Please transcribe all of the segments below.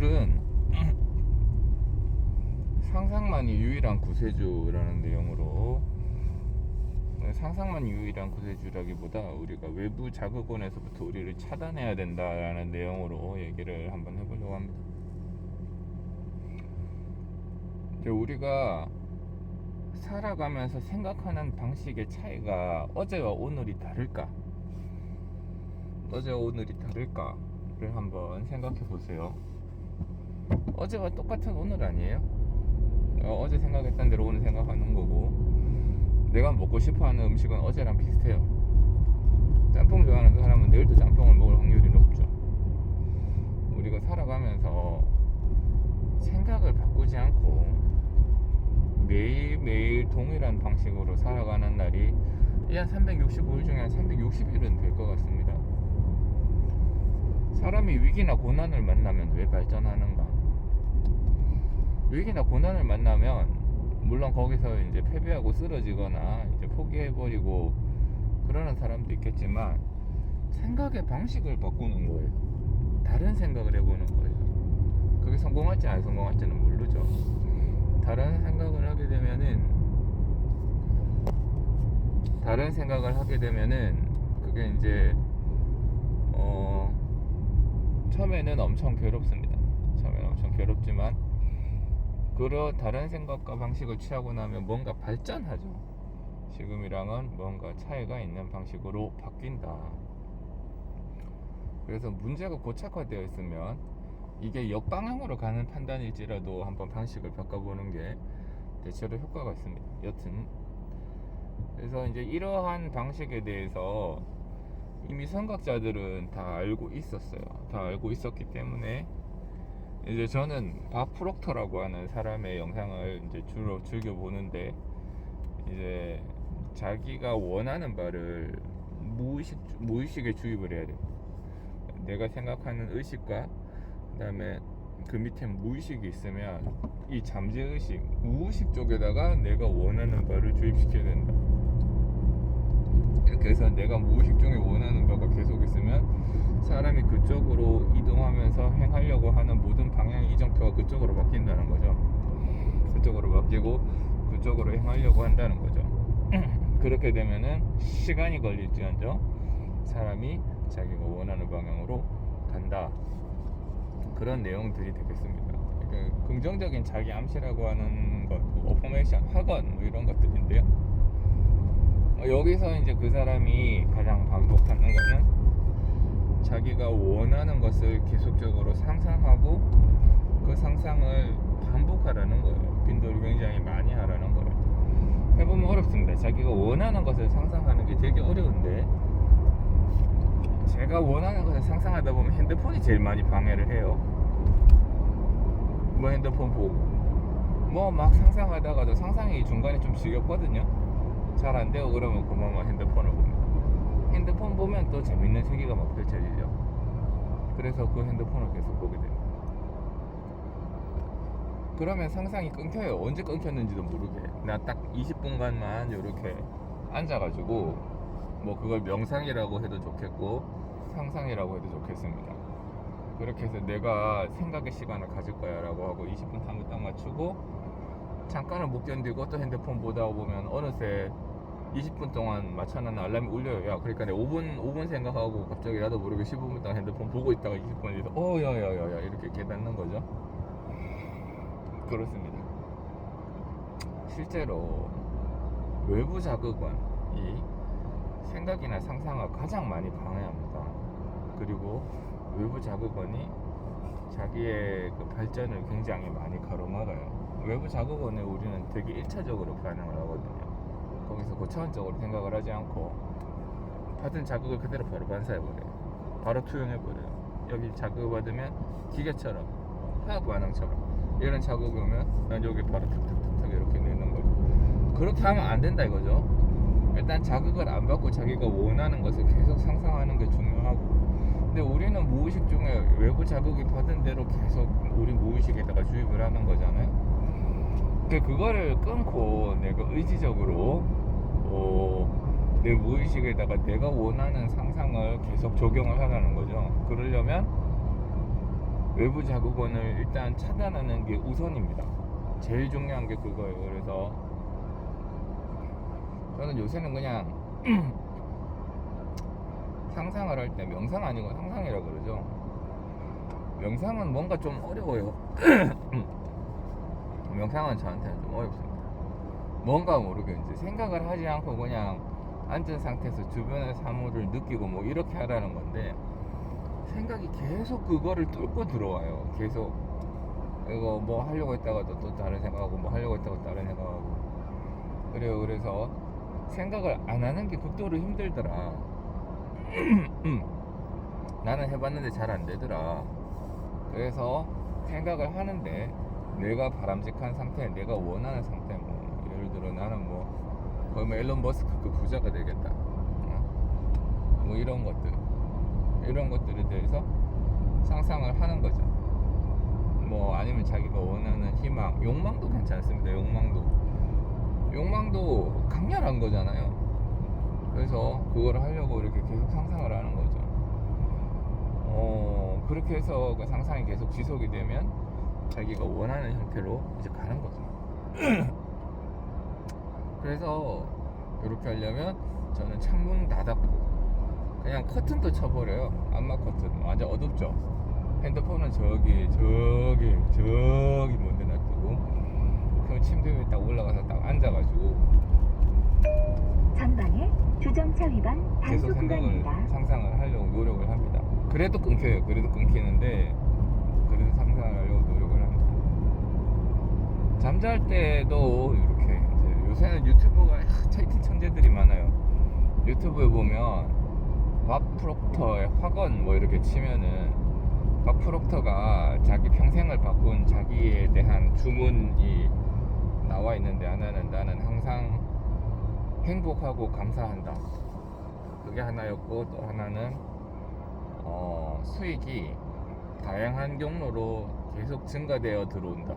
오늘은 상상만이 유일한 구세주라는 내용으로, 상상만이 유일한 구세주라기보다 우리가 외부 자극원에서부터 우리를 차단해야 된다라는 내용으로 얘기를 한번 해보려고 합니다. 이제 우리가 살아가면서 생각하는 방식의 차이가 어제와 오늘이 다를까? 어제와 오늘이 다를까를 한번 생각해 보세요. 어제와 똑같은 오늘 아니에요? 어제 생각했던 대로 오늘 생각하는 거고, 내가 먹고 싶어하는 음식은 어제랑 비슷해요. 짬뽕 좋아하는 사람은 내일도 짬뽕을 먹을 확률이 높죠. 우리가 살아가면서 생각을 바꾸지 않고 매일매일 동일한 방식으로 살아가는 날이 한 365일 중에 한 360일은 될 것 같습니다. 사람이 위기나 고난을 만나면 왜 발전하는가? 위기나 고난을 만나면 물론 거기서 이제 패배하고 쓰러지거나 이제 포기해버리고 그러는 사람도 있겠지만, 생각의 방식을 바꾸는 거예요. 다른 생각을 해보는 거예요. 그게 성공할지 안 성공할지는 모르죠. 다른 생각을 하게 되면은 그게 이제 처음에는 엄청 괴롭습니다. 처음에는 엄청 괴롭지만 다른 생각과 방식을 취하고 나면 뭔가 발전하죠. 지금이랑은 뭔가 차이가 있는 방식으로 바뀐다. 그래서 문제가 고착화되어 있으면 이게 역방향으로 가는 판단일지라도 한번 방식을 바꿔보는 게 대체로 효과가 있습니다. 여튼 그래서 이제 이러한 방식에 대해서 이미 선각자들은 다 알고 있었어요. 다 알고 있었기 때문에 이제 저는 밥 프록터라고 하는 사람의 영상을 이제 주로 즐겨 보는데, 이제 자기가 원하는 바를 무의식에 주입을 해야 돼요. 내가 생각하는 의식과 그다음에 그 밑에 무의식이 있으면 이 잠재의식, 무의식 쪽에다가 내가 원하는 바를 주입시켜야 된다. 이렇게 해서 내가 무의식 중에 원하는 바가 계속 있으면 사람이 그쪽으로 이동하면서 행하려고 하는 모든 방향의 이정표가 그쪽으로 바뀐다는 거죠. 그쪽으로 바뀌고 그쪽으로 행하려고 한다는 거죠. 그렇게 되면은 시간이 걸릴지언정 사람이 자기가 원하는 방향으로 간다. 그런 내용들이 되겠습니다. 그러니까 긍정적인 자기 암시라고 하는 것, 어포메이션, 학원 뭐 이런 것들인데요. 여기서 이제 그 사람이 가장 반복하는 거는 자기가 원하는 것을 계속적으로 상상하고 그 상상을 반복하라는 거예요. 빈도를 굉장히 많이 하라는 거예요. 해보면 어렵습니다. 자기가 원하는 것을 상상하는 게 되게 어려운데, 제가 원하는 것을 상상하다 보면 핸드폰이 제일 많이 방해를 해요. 뭐 핸드폰 보고 뭐 막 상상하다가도 상상이 중간에 좀 지겹거든요. 잘 안 되고 그러면 그만 핸드폰을 봅니다. 핸드폰 보면 또 재밌는 세계가 막 펼쳐지죠. 그래서 그 핸드폰을 계속 보게 됩니다. 그러면 상상이 끊겨요. 언제 끊겼는지도 모르게. 나 딱 20분간만 이렇게 앉아가지고, 뭐 그걸 명상이라고 해도 좋겠고 상상이라고 해도 좋겠습니다. 그렇게 해서 내가 생각의 시간을 가질 거야 라고 하고 20분 타임을 딱 맞추고 잠깐은 못 견디고 또 핸드폰 보다 보면 어느새 20분 동안 맞춰놓은 알람이 울려요. 야, 그러니까 내가 5분 생각하고 갑자기 나도 모르게 15분 동안 핸드폰 보고 있다가 20분 뒤에서 야야야야 이렇게 깨닫는 거죠. 그렇습니다. 실제로 외부 자극원이 생각이나 상상을 가장 많이 방해합니다. 그리고 외부 자극원이 자기의 그 발전을 굉장히 많이 가로막아요. 외부 자극원에 우리는 되게 1차적으로 반응을 하거든요. 거기서 고차원적으로 생각을 하지 않고 받은 자극을 그대로 바로 반사해버려요. 바로 투영해버려요. 여기 자극을 받으면 기계처럼, 화학 반응처럼 이런 자극이 오면 난 여기 바로 탁탁탁탁 이렇게 내는 거죠. 그렇게 하면 안 된다 이거죠. 일단 자극을 안 받고 자기가 원하는 것을 계속 상상하는 게 중요하고, 근데 우리는 무의식 중에 외부 자극이 받은 대로 계속 우리 무의식에다가 주입을 하는 거잖아요. 그거를 끊고 내가 의지적으로 내 무의식에다가 내가 원하는 상상을 계속 적용을 하라는 거죠. 그러려면 외부 자극원을 일단 차단하는 게 우선입니다. 제일 중요한 게 그거예요. 그래서 저는 요새는 그냥 상상을 할 때 명상 아니고 상상이라 그러죠. 명상은 뭔가 좀 어려워요. 명상은 저한테는 좀 어렵습니다. 뭔가 모르게 이제 생각을 하지 않고 그냥 앉은 상태에서 주변의 사물을 느끼고 뭐 이렇게 하라는 건데, 생각이 계속 그거를 뚫고 들어와요. 계속 이거 뭐 하려고 했다가도 또 다른 생각하고, 뭐 하려고 했다가 다른 생각하고 그래요. 그래서 생각을 안 하는 게 극도로 힘들더라. 나는 해봤는데 잘 안 되더라. 그래서 생각을 하는데 내가 바람직한 상태, 내가 원하는 상태, 뭐 예를 들어 나는 뭐 거의 뭐 일론 머스크 그 부자가 되겠다, 뭐 이런 것들에 대해서 상상을 하는 거죠. 뭐 아니면 자기가 원하는 희망, 욕망도 괜찮습니다. 욕망도 강렬한 거잖아요. 그래서 그걸 하려고 이렇게 계속 상상을 하는 거죠. 그렇게 해서 그 상상이 계속 지속이 되면 자기가 원하는 형태로 이제 가는 거죠. 그래서 이렇게 하려면 저는 창문 다 닫고 그냥 커튼도 쳐버려요. 암막 커튼. 완전 어둡죠. 핸드폰은 저기 먼데 놔두고 그 침대 위에 딱 올라가서 딱 앉아가지고 전방에 주정차 위반 계속 단속 생각을, 구간입니다. 상상을 하려고 노력을 합니다. 그래도 끊겨요. 그래도 끊기는데 그래도 상상을 하려고 노력을 합니다. 잠잘 때도 이렇게 이제 요새는 유튜브가 채팅 천재들이 많아요. 유튜브에 보면 밥 프록터의 학원 뭐 이렇게 치면은 밥 프록터가 자기 평생을 바꾼 자기에 대한 주문이 나와 있는데, 하나는 나는 항상 행복하고 감사한다. 그게 하나였고, 또 하나는 수익이 다양한 경로로 계속 증가되어 들어온다.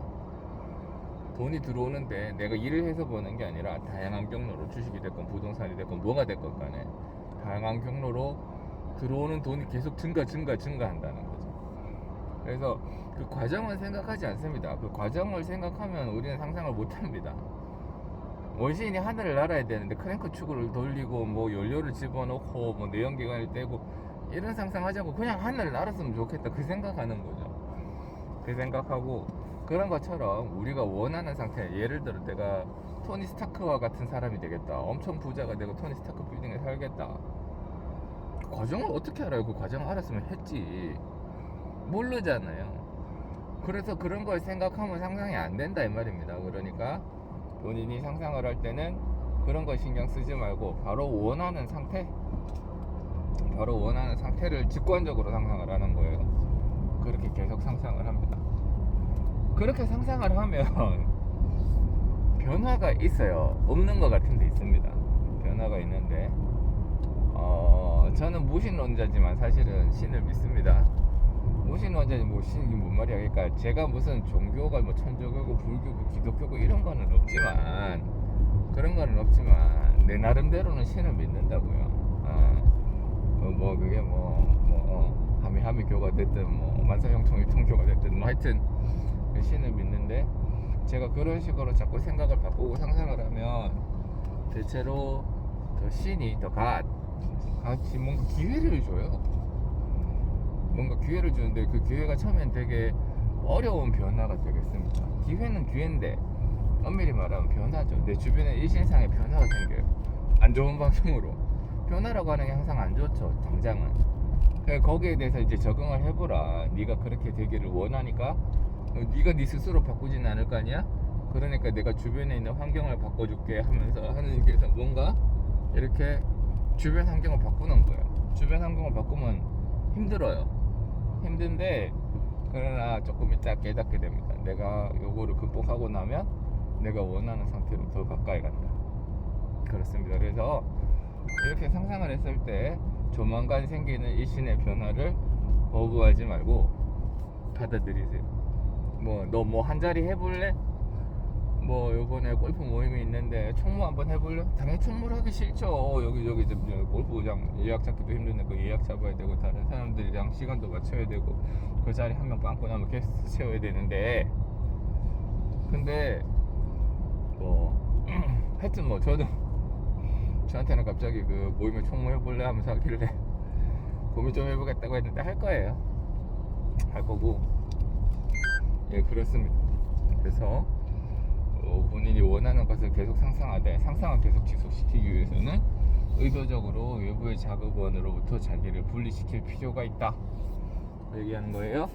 돈이 들어오는데 내가 일을 해서 버는 게 아니라 다양한 경로로, 주식이 됐건 부동산이 됐건 뭐가 됐건 간에 다양한 경로로 들어오는 돈이 계속 증가한다는 거죠. 그래서 그 과정은 생각하지 않습니다. 그 과정을 생각하면 우리는 상상을 못합니다. 원시인이 하늘을 날아야 되는데 크랭크 축을 돌리고 뭐 연료를 집어넣고 뭐 내연기관을 떼고 이런 상상하자고 그냥 하늘을 날았으면 좋겠다, 그 생각하는 거죠. 그 생각하고 그런 것처럼 우리가 원하는 상태, 예를 들어 내가 토니 스타크와 같은 사람이 되겠다, 엄청 부자가 되고 토니 스타크 빌딩에 살겠다. 그 과정을 어떻게 알아요? 그 과정을 알았으면 했지. 모르잖아요. 그래서 그런 걸 생각하면 상상이 안 된다 이 말입니다. 그러니까 본인이 상상을 할 때는 그런 거 신경 쓰지 말고 바로 원하는 상태를 직관적으로 상상을 하는 거예요. 그렇게 계속 상상을 합니다. 그렇게 상상을 하면 변화가 있어요. 없는 것 같은데 있습니다. 변화가 있는데 저는 무신론자지만 사실은 신을 믿습니다. 무신론자지 뭐 신이 뭔 말이야. 그러니까 제가 무슨 종교가 뭐 천주교고 불교고 기독교고 이런 거는 없지만, 그런 거는 없지만 내 나름대로는 신을 믿는다고요. 뭐 그게 하미교가 됐든 뭐 만사형통일통교가 됐든 뭐 하여튼 신을 믿는데, 제가 그런 식으로 자꾸 생각을 바꾸고 상상을 하면 대체로 더 신이 더 같이 뭔가 기회를 줘요. 뭔가 기회를 주는데 그 기회가 처음엔 되게 어려운 변화가 되겠습니다. 기회는 기회인데 엄밀히 말하면 변화죠. 내 주변에 일신상의 변화가 생겨요. 안 좋은 방향으로. 변화라고 하는 게 항상 안 좋죠, 당장은. 거기에 대해서 이제 적응을 해보라. 네가 그렇게 되기를 원하니까 네가 네 스스로 바꾸지는 않을 거 아니야? 그러니까 내가 주변에 있는 환경을 바꿔줄게 하면서 하는 게서 뭔가 이렇게 주변 환경을 바꾸는 거예요. 주변 환경을 바꾸면 힘들어요. 힘든데 그러나 조금 있다 깨닫게 됩니다. 내가 요거를 극복하고 나면 내가 원하는 상태로 더 가까이 간다. 그렇습니다. 그래서 이렇게 상상을 했을 때 조만간 생기는 일신의 변화를 거부하지 말고 받아들이세요. 너 한 자리 해볼래? 뭐 요번에 골프 모임이 있는데 총무 한번 해볼래? 당연히 총무를 하기 싫죠. 여기저기 좀 골프장 예약 잡기도 힘든데 그 예약 잡아야 되고 다른 사람들이랑 시간도 맞춰야 되고 그 자리 한 명 빵꾸 나면 게스트 채워야 되는데, 근데 뭐 하여튼 뭐 저도 저한테는 갑자기 그 모임에 총무 해볼래 하면서 하길래 고민 좀 해보겠다고 했는데 할 거예요. 할 거고, 예, 그렇습니다. 그래서 본인이 원하는 것을 계속 상상을 계속 지속시키기 위해서는 의도적으로 외부의 자극원으로부터 자기를 분리시킬 필요가 있다 얘기하는 거예요.